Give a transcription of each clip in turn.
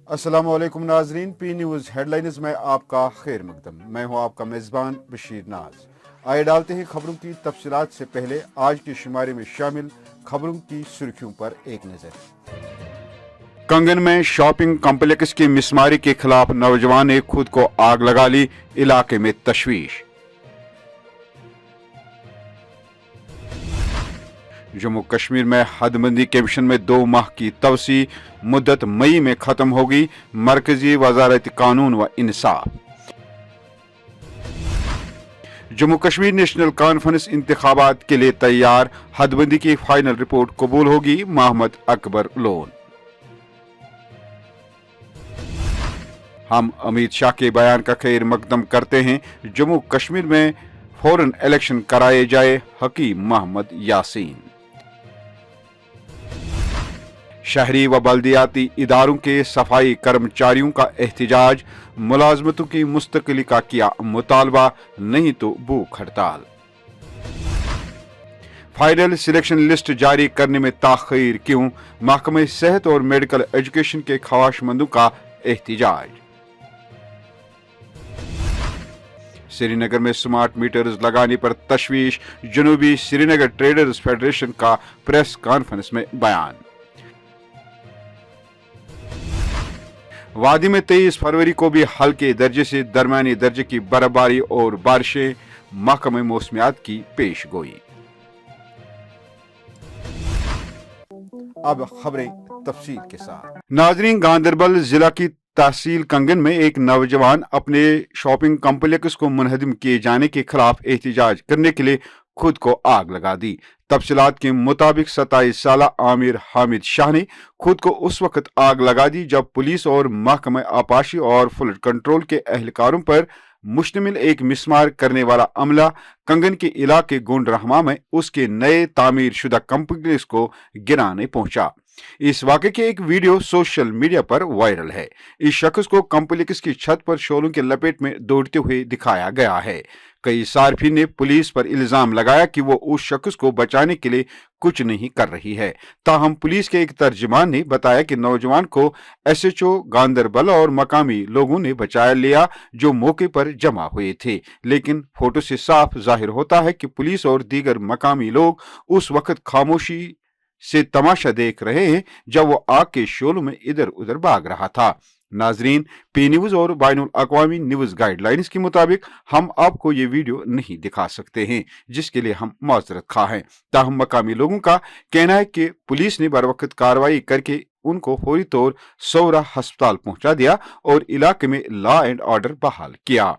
अस्सलाम वालेकुम नाजरीन, पी न्यूज़ हेडलाइंस में आपका खैर मकदम। मैं हूं आपका मेज़बान बशीर नाज। आइए डालते हैं खबरों की तफसीलात से पहले आज के शुमारे में शामिल खबरों की सुर्खियों पर एक नज़र। कंगन में शॉपिंग कॉम्प्लेक्स की मिसमारी के खिलाफ नौजवान ने खुद को आग लगा ली, इलाके में तशवीश। जम्मू कश्मीर में हदबंदी कमीशन में 2 माह की तवसी, मुद्दत मई में खत्म होगी, मरकजी वजारत कानून व इंसाफ। जम्मू कश्मीर नेशनल कॉन्फ्रेंस इंतखाबात के लिए तैयार, हदबंदी की फाइनल रिपोर्ट कबूल होगी, मोहम्मद अकबर लोन। हम अमित शाह के बयान का खैर मकदम करते हैं, जम्मू कश्मीर में फौरन इलेक्शन कराए जाए, हकीम मोहम्मद यासीन। शहरी व बल्दियाती इदारों के सफाई कर्मचारियों का एहतजाज, मुलाजमतों की मुस्तकिली का किया मुतालबा, नहीं तो भूख हड़ताल। फाइनल सिलेक्शन लिस्ट जारी करने में ताखीर क्यों, महकमे सेहत और मेडिकल एजुकेशन के ख्वाहिशमंदों का एहतजाज। श्रीनगर में स्मार्ट मीटर्स लगाने पर तशवीश, जनूबी श्रीनगर ट्रेडर्स फेडरेशन का प्रेस कॉन्फ्रेंस में बयान। वादी में 23 फरवरी को भी हल्के दर्जे से दरमियानी दर्जे की बर्फबारी और बारिशें, महकमे मौसमियात की पेशगोई। अब खबरें तफसील के साथ। नाजरीन, गांधरबल जिला की तहसील कंगन में एक नौजवान अपने शॉपिंग कॉम्प्लेक्स को मुनहदम किए जाने के खिलाफ एहतजाज करने के लिए खुद को आग लगा दी। तफसीलात के मुताबिक 27 साल आमिर हामिद शाह ने खुद को उस वक्त आग लगा दी जब पुलिस और महकमा आपाशी और फ्लड कंट्रोल के एहलकारों पर मुश्तमिल एक मिसमार करने वाला अमला कंगन के इलाके गुंडरहमा में उसके नए तामीर शुदा कॉम्प्लेक्स को गिराने पहुंचा। इस वाक़े के एक वीडियो सोशल मीडिया पर वायरल है। इस शख्स को कॉम्प्लेक्स की छत पर शोलों के लपेट में दौड़ते हुए दिखाया गया है। कई सार्फिन ने पुलिस पर इल्जाम लगाया कि वो उस शख्स को बचाने के लिए कुछ नहीं कर रही है। ताहम पुलिस के एक तर्जमान ने बताया कि नौजवान को एसएचओ गांधरबल और मकामी लोगों ने बचा लिया जो मौके पर जमा हुए थे, लेकिन फोटो से साफ जाहिर होता है कि पुलिस और दीगर मकामी लोग उस वक्त खामोशी से तमाशा देख रहे हैं जब वो आग के शोलों में इधर उधर भाग रहा था। नाजरीन, पी न्यूज और बाइनुल अक़वामी न्यूज गाइडलाइंस के मुताबिक हम आपको ये वीडियो नहीं दिखा सकते हैं, जिसके लिए हम माजरत खा हैं। ताहम मकामी लोगों का कहना है कि पुलिस ने बरवक्त कार्रवाई करके उनको फौरी तौर सौरा अस्पताल पहुंचा दिया और इलाके में लॉ एंड ऑर्डर बहाल किया।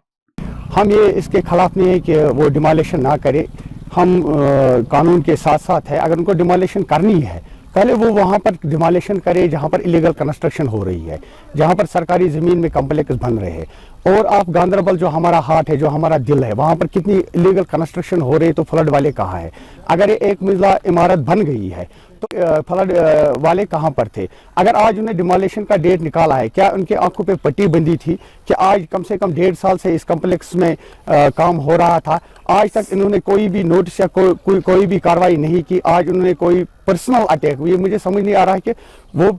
हम ये इसके खिलाफ नहीं है कि वो डिमोलिशन ना करे। हम कानून के साथ साथ है, अगर उनको डिमोलिशन करनी है पहले वो वहाँ पर डिमोलिशन करे जहाँ पर इलीगल कंस्ट्रक्शन हो रही है, जहाँ पर सरकारी ज़मीन में कॉम्प्लेक्स बन रहे हैं। और आप गांधरबल जो हमारा हार्ट है, जो हमारा दिल है, वहाँ पर कितनी इलीगल कंस्ट्रक्शन हो रही है, तो फ्लड वाले कहाँ है? अगर एक मंजिला इमारत बन गई है तो फ्लड वाले कहाँ पर थे? अगर आज उन्हें डिमोलिशन का डेट निकाला है, क्या उनके आंखों पे पट्टी बंदी थी कि आज कम से कम 1.5 साल से इस कॉम्प्लेक्स में काम हो रहा था, आज तक इन्होंने कोई भी नोटिस या कोई भी कार्रवाई नहीं की। आज उन्होंने कोई पर्सनल अटैक, ये मुझे समझ नहीं आ रहा है कि वो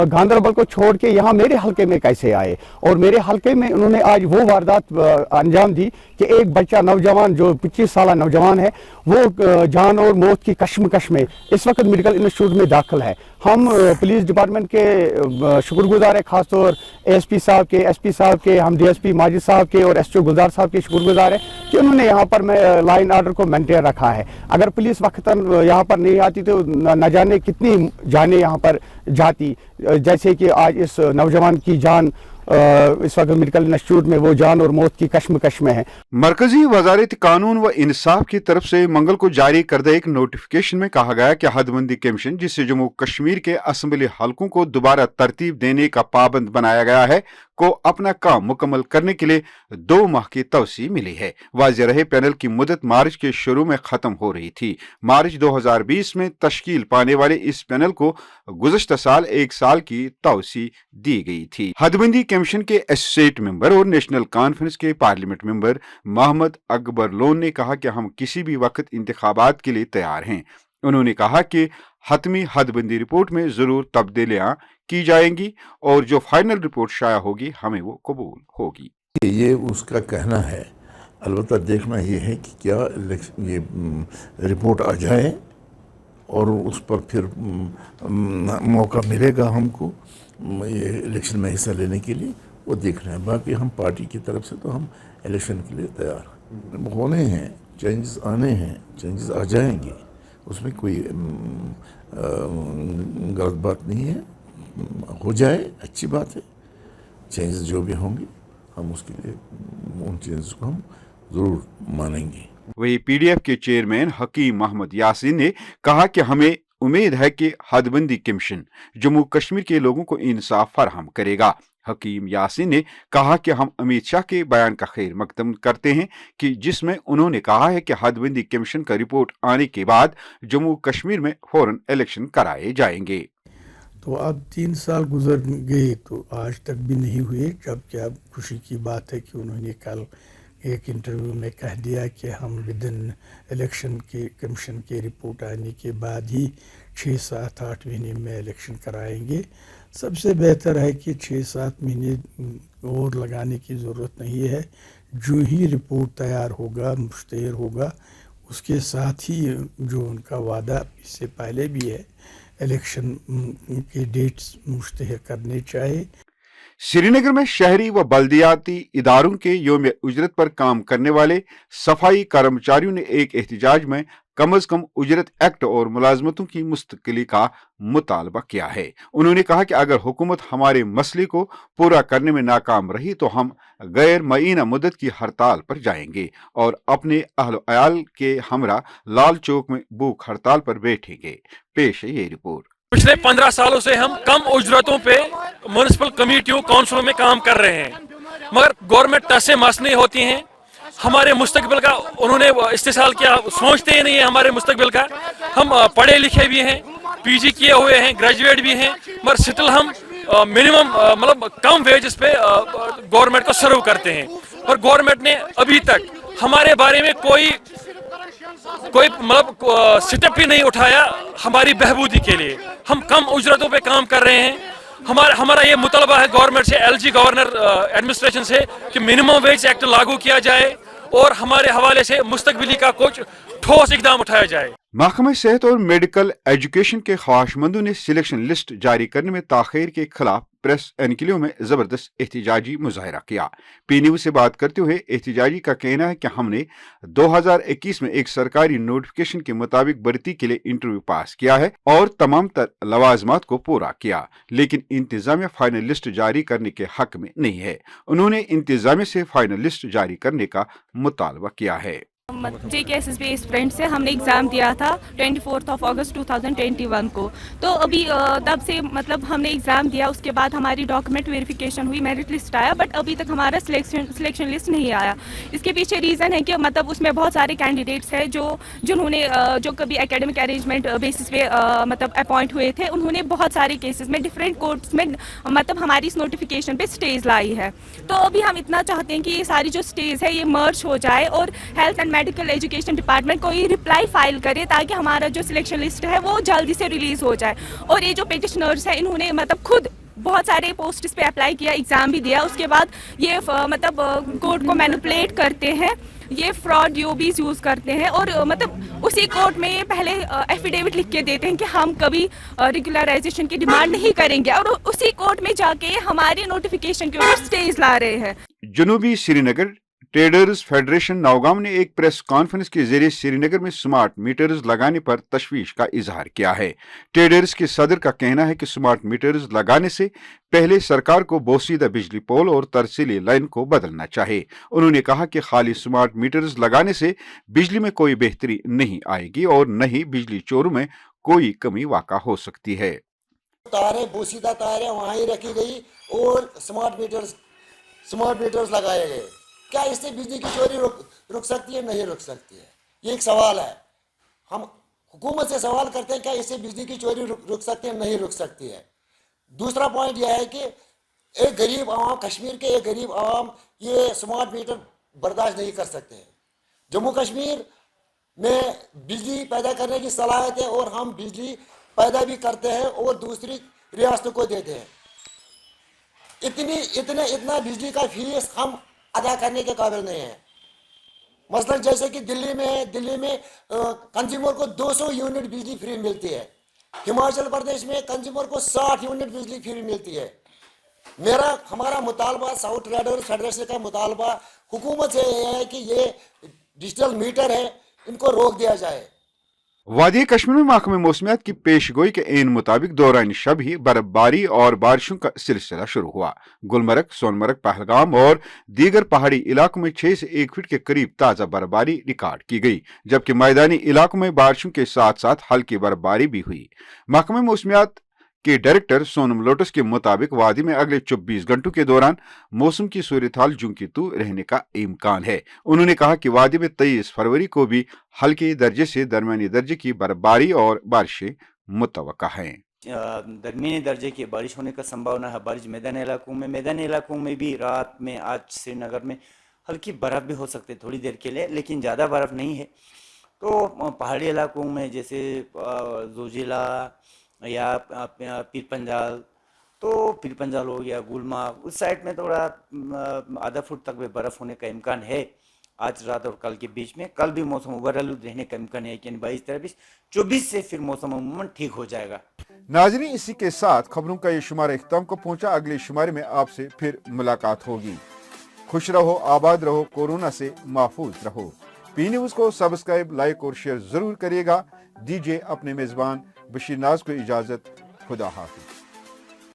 गांधरबल को छोड़ के यहाँ मेरे हल्के में कैसे आए, और मेरे हल्के में उन्होंने आज वो वारदात अंजाम दी कि एक बच्चा नौजवान जो 25 साल नौजवान है वो जान और मौत की कश्मकश में इस वक्त मेडिकल इंस्टीट्यूट में दाखिल है। हम पुलिस डिपार्टमेंट के शुक्रगुजार है, खासतौर एसपी साहब के, एसपी साहब के, हम डीएसपी माजिद साहब के और एसओ गुलजार साहब के शुक्रगुजार है कि उन्होंने यहाँ पर लॉ एंड ऑर्डर को मेंटेन रखा है। अगर पुलिस वक्तन यहाँ पर नहीं आती तो न जाने कितनी जानें यहाँ पर जाती, जैसे कि आज इस नौजवान की जान इस वक्त मेडिकल इंस्टीट्यूट में वो जान और मौत की कश्मकश में है। मरकजी वजारत कानून व इंसाफ की तरफ से मंगल को जारी करदा एक नोटिफिकेशन में कहा गया कि हदबंदी कमीशन, जिसे जम्मू कश्मीर के असम्बली हलकों को दोबारा तरतीब देने का पाबंद बनाया गया है, को अपना काम मुकम्मल करने के लिए 2 माह की तवसी मिली है। वाज़ेह रहे पैनल की मुद्दत मार्च के शुरू में खत्म हो रही थी। मार्च 2020 में तश्कील पाने वाले इस पैनल को गुज़श्ता साल 1 साल की तवसी दी गई थी। हदबंदी कमीशन के एसोसिएट मेंबर और नेशनल कॉन्फ्रेंस के पार्लियामेंट मेंबर मोहम्मद अकबर लोन ने कहा कि हम किसी भी वक्त इंतखाबात के लिए तैयार हैं। उन्होंने कहा कि हतमी हदबंदी रिपोर्ट में जरूर तब्दीलियां की जाएंगी और जो फाइनल रिपोर्ट शाया होगी हमें वो कबूल होगी। ये उसका कहना है। अलबत्ता देखना ये है कि क्या ये रिपोर्ट आ जाए और उस पर फिर मौका मिलेगा हमको ये इलेक्शन में हिस्सा लेने के लिए, वो देखना है। बाकी हम पार्टी की तरफ से तो हम इलेक्शन के लिए तैयार होने हैं, चेंजेस आने हैं, चेंजेस आ जाएंगे, उसमें कोई गलत बात नहीं है। हो जाए अच्छी बात है, चेंजेस जो भी होंगे हम उसके लिए उन चेंजेस को हम ज़रूर मानेंगे। वही पीडीएफ के चेयरमैन हकीम मोहम्मद यासीन ने कहा कि हमें उम्मीद है कि हदबंदी कमीशन जम्मू कश्मीर के लोगों को इंसाफ फराहम करेगा। हकीम यासीन ने कहा कि हम अमित शाह के बयान का खैर मकदम करते हैं कि जिसमें उन्होंने कहा है कि हदबंदी कमीशन का रिपोर्ट आने के बाद जम्मू कश्मीर में फौरन इलेक्शन कराए जाएंगे। तो अब 3 साल गुजर गए तो आज तक भी नहीं हुए, जबकि अब खुशी की बात है कि उन्होंने कल एक इंटरव्यू में कह दिया कि हम विदिन इलेक्शन के कमीशन के रिपोर्ट आने के बाद ही 6, 7, 8 महीने में इलेक्शन कराएंगे। सबसे बेहतर है कि 6, 7 महीने और लगाने की ज़रूरत नहीं है। जो ही रिपोर्ट तैयार होगा, मुश्तहर होगा, उसके साथ ही जो उनका वादा इससे पहले भी है, इलेक्शन के डेट्स मुश्तहर करने चाहिए। श्रीनगर में शहरी व बल्दियाती इदारों के योम उजरत पर काम करने वाले सफाई कर्मचारियों ने एक एहतजाज में कम अज कम उजरत एक्ट और मुलाजमतों की मुस्तकिली का मुतालबा किया है। उन्होंने कहा कि अगर हुकूमत हमारे मसले को पूरा करने में नाकाम रही तो हम गैर मईना मुद्दत की हड़ताल पर जाएंगे और अपने अहल अयाल के हमरा लाल चौक में भूख हड़ताल पर बैठेंगे। पेश है ये रिपोर्ट। पिछले 15 सालों से हम कम उजरतों पे म्युनिसिपल कमेटियों काउंसिलों में काम कर रहे हैं, मगर गवर्नमेंट टस से मस नहीं होती हैं। हमारे मुस्तकबिल का उन्होंने इस्तेसाल किया, सोचते ही नहीं है हमारे मुस्तकबिल का। हम पढ़े लिखे भी हैं, पीजी किए हुए हैं, ग्रेजुएट भी हैं, मगर स्टिल हम मिनिमम मतलब कम वेजेस पे गवर्नमेंट को सर्व करते हैं। और गवर्नमेंट ने अभी तक हमारे बारे में कोई मतलब स्टेप ही नहीं उठाया हमारी बहबूदी के लिए। हम कम उजरतों पे काम कर रहे हैं। हमारा ये मुतलबा है गवर्नमेंट से, एलजी गवर्नर एडमिनिस्ट्रेशन से, कि मिनिमम वेज एक्ट लागू किया जाए और हमारे हवाले से मुस्तकबिली का कुछ ठोस इकदाम उठाया जाए। महकमे सेहत और मेडिकल एजुकेशन के ख्वाहिशमंदों ने सिलेक्शन लिस्ट जारी करने में ताखीर के खिलाफ प्रेस एनक्लेव में जबरदस्त एहतजाजी मुजाहरा किया। पी न्यूज से बात करते हुए एहतजाजी का कहना है कि हमने 2021 में एक सरकारी नोटिफिकेशन के मुताबिक भर्ती के लिए इंटरव्यू पास किया है और तमाम तर लवाजमात को पूरा किया, लेकिन इंतजामिया फाइनल लिस्ट जारी करने के हक में नहीं है। उन्होंने इंतजामिया से फाइनल लिस्ट जारी करने का मुतालबा किया है। JKSSB स्टूडेंट से हमने एग्ज़ाम दिया था 24 अगस्त 2021 को। तो अभी तब से मतलब हमने एग्ज़ाम दिया, उसके बाद हमारी डॉक्यूमेंट वेरिफिकेशन हुई, मेरिट लिस्ट आया, बट अभी तक हमारा सिलेक्शन लिस्ट नहीं आया। इसके पीछे रीज़न है कि मतलब उसमें बहुत सारे कैंडिडेट्स हैं जिन्होंने जो कभी एकेडमिक अरेंजमेंट बेसिस पे मतलब अपॉइंट हुए थे, उन्होंने बहुत सारे केसेस में डिफरेंट कोर्ट्स में मतलब हमारी इस नोटिफिकेशन पे स्टेज लाई है। तो अभी हम इतना चाहते हैं कि ये सारी जो स्टेज है ये मर्ज हो जाए और health and medical education department कोई रिप्लाई फाइल करे ताकि हमारा जो सिलेक्शन लिस्ट है वो जल्दी से रिलीज हो जाए। और ये जो पिटिशनर्स हैं इन्होंने मतलब खुद बहुत सारे पोस्ट्स पे अप्लाई किया, एग्जाम भी दिया, उसके बाद ये मतलब कोर्ट को मैनिपुलेट करते हैं, ये फ्रॉड यूबीज यूज़ करते हैं और मतलब उसी कोर्ट में ये पहले एफिडेविट लिख के देते हैं कि हम कभी रेगुलराइजेशन की डिमांड नहीं करेंगे और उसी कोर्ट में जाके हमारे नोटिफिकेशन के ऊपर स्टेज ला रहे हैं। जनूबी श्रीनगर ट्रेडर्स फेडरेशन नौगाम ने एक प्रेस कॉन्फ्रेंस के जरिए श्रीनगर में स्मार्ट मीटर्स लगाने पर तशवीश का इजहार किया है। ट्रेडर्स के सदर का कहना है कि स्मार्ट मीटर्स लगाने से पहले सरकार को बोसीदा बिजली पोल और तरसीली लाइन को बदलना चाहिए। उन्होंने कहा कि खाली स्मार्ट मीटर्स लगाने से बिजली में कोई बेहतरी नहीं आएगी और न ही बिजली चोरों में कोई कमी वाक़ा हो सकती है। तारें बोसीदा तारें वहाँ ही रखी गई और स्मार्ट मीटर्स लगाए गए। क्या इससे बिजली की चोरी रुक सकती है? नहीं रुक सकती है। ये एक सवाल है, हम हुकूमत से सवाल करते हैं क्या इससे बिजली की चोरी रुक सकती है? नहीं रुक सकती है। दूसरा पॉइंट यह है कि एक गरीब आवाम, कश्मीर के एक गरीब आवाम ये स्मार्ट मीटर बर्दाश्त नहीं कर सकते हैं। जम्मू कश्मीर में बिजली पैदा करने की सलाहियत है और हम बिजली पैदा भी करते हैं और दूसरी रियासतों को देते हैं। इतना बिजली का फीस हम अदा करने के काबिल नहीं है। मसलन जैसे कि दिल्ली में कंज्यूमर को 200 यूनिट बिजली फ्री मिलती है, हिमाचल प्रदेश में कंज्यूमर को 60 यूनिट बिजली फ्री मिलती है। हमारा मुतालबा, साउथ ट्रेडर्स फेडरेशन का मुतालबा हुकूमत से है कि ये डिजिटल मीटर है, इनको रोक दिया जाए। वादी कश्मीर में महकमे मौसमियात की पेशगोई के एन मुताबिक दौरान शब ही बर्फबारी और बारिशों का सिलसिला शुरू हुआ। गुलमर्ग, सोनमर्ग, पहलगाम और दीगर पहाड़ी इलाकों में 6 से 1 फीट के करीब ताज़ा बर्फबारी रिकॉर्ड की गई, जबकि मैदानी इलाकों में बारिशों के साथ साथ हल्की बर्फबारी भी हुई। महकमे मौसमियात के डायरेक्टर सोनम लोटस के मुताबिक वादी में अगले 24 घंटों के दौरान मौसम की सूरत-हाल जुं की तू रहने का इम्कान है। उन्होंने कहा कि वादी में 23 फरवरी को भी हल्के दर्जे से दरमियानी दर्जे की बर्फबारी और बारिशें मुतवक्का हैं। दरमियानी दर्जे की बारिश होने का संभावना है। बारिश मैदानी इलाकों में भी रात में आज श्रीनगर में हल्की बर्फ़ भी हो सकती है थोड़ी देर के लिए, लेकिन ज़्यादा बर्फ़ नहीं है। तो पहाड़ी इलाकों में जैसे जोजिला या पीर पंजाल हो गया, गुलमा, उस साइड में थोड़ा आधा फुट तक भी बर्फ़ होने का इम्कान है आज रात और कल के बीच में। कल भी मौसम उबरालूद रहने का इम्कान है, यानी 22-23-24 से फिर मौसम अमूमन ठीक हो जाएगा। नाज़रीन, इसी के साथ खबरों का ये शुमारा इख्तिताम को पहुंचा। अगले शुमारे में आपसे फिर मुलाकात होगी। खुश रहो, आबाद रहो, कोरोना से महफूज रहो। पी न्यूज़ को सब्सक्राइब, लाइक और शेयर जरूर करिएगा। दीजिए अपने मेज़बान बशीर नाज को इजाज़त। खुदा हाफिज।